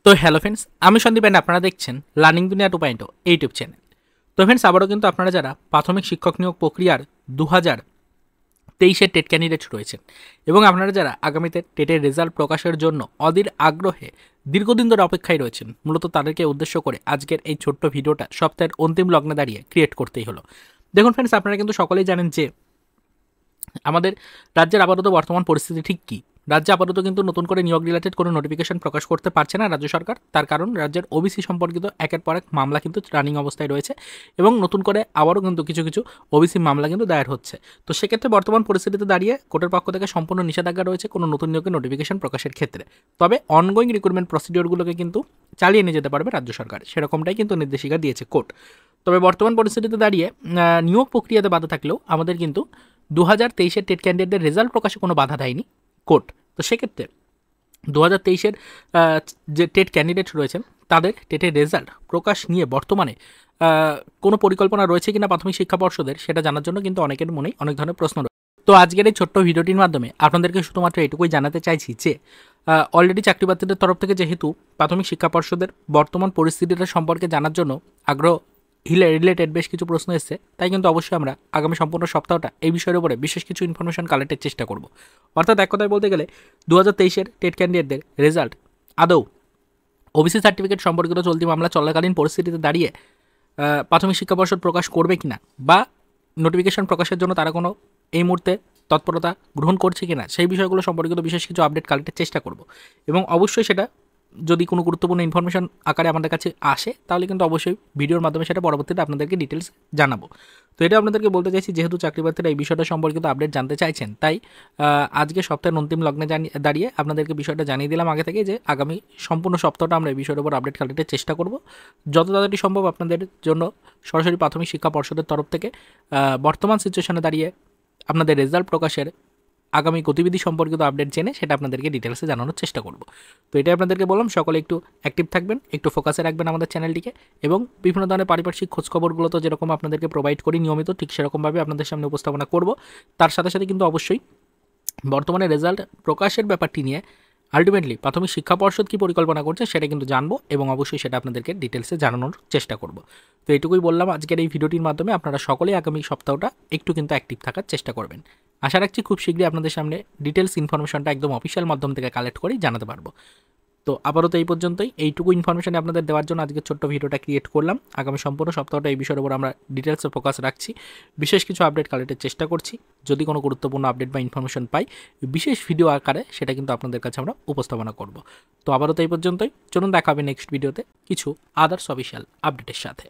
তো hello friends, আমি Sandeep and আপনারা দেখছেন লার্নিং দুনিয়া 2.0 ইউটিউব চ্যানেল। তো ফ্রেন্ডস, আবারও কিন্তু আপনারা যারা প্রাথমিক শিক্ষক নিয়োগ প্রক্রিয়ার 2023-এর টেট ক্যান্ডিডেট রয়েছেন এবং আপনারা যারা আগামীতে টেটের রেজাল্ট প্রকাশের জন্য অধীর আগ্রহে দীর্ঘদিন ধরে অপেক্ষায় রয়েছেন, মূলত তাদেরকে উদ্দেশ্য করে আজকের এই ছোট্ট ভিডিওটা সপ্তাহের অন্তিম লগ্নে দাঁড়িয়ে ক্রিয়েট করতেই হলো। দেখুন ফ্রেন্ডস, আপনারা কিন্তু সকলেই জানেন যে আমাদের রাজ্যের আপাতত বর্তমান পরিস্থিতি ঠিক কী। রাজ্যে আপাতত কিন্তু নতুন করে নিয়োগ রিলেটেড কোনো নোটিফিকেশন প্রকাশ করতে পারছে না রাজ্য সরকার। তার কারণ রাজ্যের ওবিসি সম্পর্কিত একের পর এক মামলা কিন্তু রানিং অবস্থায় রয়েছে এবং নতুন করে আবারও কিন্তু কিছু কিছু ওবিসি মামলা কিন্তু দায়ের হচ্ছে। তো সেক্ষেত্রে বর্তমান পরিস্থিতিতে দাঁড়িয়ে কোর্টের পক্ষ থেকে সম্পূর্ণ নিষেধাজ্ঞা রয়েছে কোনো নতুন নিয়োগের নোটিফিকেশন প্রকাশের ক্ষেত্রে। তবে অনগোয়িং রিক্রুটমেন্ট প্রসিডিওরগুলোকে কিন্তু চালিয়ে নিয়ে যেতে পারবে রাজ্য সরকার, সেরকমটাই কিন্তু নির্দেশিকা দিয়েছে কোর্ট। তবে বর্তমান পরিস্থিতিতে দাঁড়িয়ে নিয়োগ প্রক্রিয়াতে বাধা থাকলেও আমাদের কিন্তু 2023-এর টেট ক্যান্ডিডেটদের রেজাল্ট প্রকাশে কোনো বাধা দেয়নি কোর্ট। তো সেক্ষেত্রে 2023-এর যে টেট ক্যান্ডিডেট রয়েছেন তাদের টেটের রেজাল্ট প্রকাশ নিয়ে বর্তমানে কোনো পরিকল্পনা রয়েছে কিনা প্রাথমিক শিক্ষা পর্ষদের, সেটা জানার জন্য কিন্তু অনেকের মনেই অনেক ধরনের প্রশ্ন রয়েছে। তো আজকের এই ছোট্ট ভিডিওটির মাধ্যমে আপনাদেরকে শুধুমাত্র এটুকুই জানাতে চাইছি যে অলরেডি চাকরিপ্রার্থীদের তরফ থেকে যেহেতু প্রাথমিক শিক্ষা পর্ষদের বর্তমান পরিস্থিতিটা সম্পর্কে জানার জন্য আগ্রহ রিলেটেড বেশ কিছু প্রশ্ন এসেছে, তাই কিন্তু অবশ্যই আমরা আগামী সম্পূর্ণ সপ্তাহটা এই বিষয়ের উপরে বিশেষ কিছু ইনফরমেশন কালেক্টের চেষ্টা করব। অর্থাৎ এক কথায় বলতে গেলে 2023-এর টেট ক্যান্ডিডেটদের রেজাল্ট আদৌ ওবিসি সার্টিফিকেট সম্পর্কিত চলতি মামলা চলাকালীন পরিস্থিতিতে দাঁড়িয়ে প্রাথমিক শিক্ষা পর্ষদ প্রকাশ করবে কিনা বা নোটিফিকেশন প্রকাশের জন্য তারা কোনো এই মুহূর্তে তৎপরতা গ্রহণ করছে কিনা, সেই বিষয়গুলো সম্পর্কিত বিশেষ কিছু আপডেট কালেক্টের চেষ্টা করব। এবং অবশ্যই সেটা যদি কোনো গুরুত্বপূর্ণ ইনফরমেশন আকারে আমাদের কাছে আসে তাহলে কিন্তু অবশ্যই ভিডিওর মাধ্যমে সেটা পরবর্তীতে আপনাদেরকে ডিটেলস জানাবো। তো এটা আপনাদেরকে বলতে চাইছি, যেহেতু চাকরিপ্রার্থীরা এই বিষয়টা সম্পর্কিত আপডেট জানতে চাইছেন, তাই আজকে সপ্তাহের অন্তিম লগ্নে দাঁড়িয়ে আপনাদেরকে বিষয়টা জানিয়ে দিলাম আগে থেকে যে আগামী সম্পূর্ণ সপ্তাহটা আমরা এই বিষয়ের উপর আপডেট কালেক্টের চেষ্টা করব। যত তাড়াতাড়ি সম্ভব আপনাদের জন্য সরাসরি প্রাথমিক শিক্ষা পর্ষদের তরফ থেকে বর্তমান সিচুয়েশনে দাঁড়িয়ে আপনাদের রেজাল্ট প্রকাশের আগামী গতিবিধি সম্পর্কিত আপডেট জেনে সেটা আপনাদেরকে ডিটেলসে জানানোর চেষ্টা করব। তো এটাই আপনাদেরকে বললাম, সকলে একটু অ্যাক্টিভ থাকবেন, একটু ফোকাসে রাখবেন আমাদের চ্যানেলটিকে এবং বিভিন্ন ধরনের পারিপার্শ্বিক খোঁজখবরগুলো তো যেরকম আপনাদেরকে প্রোভাইড করি নিয়মিত, ঠিক সেরকমভাবে আপনাদের সামনে উপস্থাপনা করব। তার সাথে সাথে কিন্তু অবশ্যই বর্তমানে রেজাল্ট প্রকাশের ব্যাপারটি নিয়ে আলটিমেটলি প্রাথমিক শিক্ষা পর্ষদ কী পরিকল্পনা করছে সেটা কিন্তু জানবো এবং অবশ্যই সেটা আপনাদেরকে ডিটেলসে জানানোর চেষ্টা করব। তো এইটুকুই বললাম আজকের এই ভিডিওটির মাধ্যমে। আপনারা সকলেই আগামী সপ্তাহটা একটু কিন্তু অ্যাক্টিভ থাকার চেষ্টা করবেন। আশা রাখছি খুব শীঘ্রই আপনাদের সামনে ডিটেলস ইনফরমেশনটা একদম অফিসিয়াল মাধ্যম থেকে কালেক্ট করেই জানাতে পারবো। তো আপাতত এই পর্যন্তই, এইটুকু ইনফরমেশন আপনাদের দেওয়ার জন্য আজকে ছোট্ট ভিডিওটা ক্রিয়েট করলাম। আগামী সম্পূর্ণ সপ্তাহটা এই বিষয়ের উপর আমরা ডিটেলসে ফোকাস রাখছি, বিশেষ কিছু আপডেট কালেক্টের চেষ্টা করছি। যদি কোনো গুরুত্বপূর্ণ আপডেট বা ইনফরমেশন পাই বিশেষ ভিডিও আকারে সেটা কিন্তু আপনাদের কাছে আমরা উপস্থাপনা করব। তো আপাতত এই পর্যন্তই, চলুন দেখা হবে নেক্সট ভিডিওতে কিছু আদার্স অফিসিয়াল আপডেটের সাথে।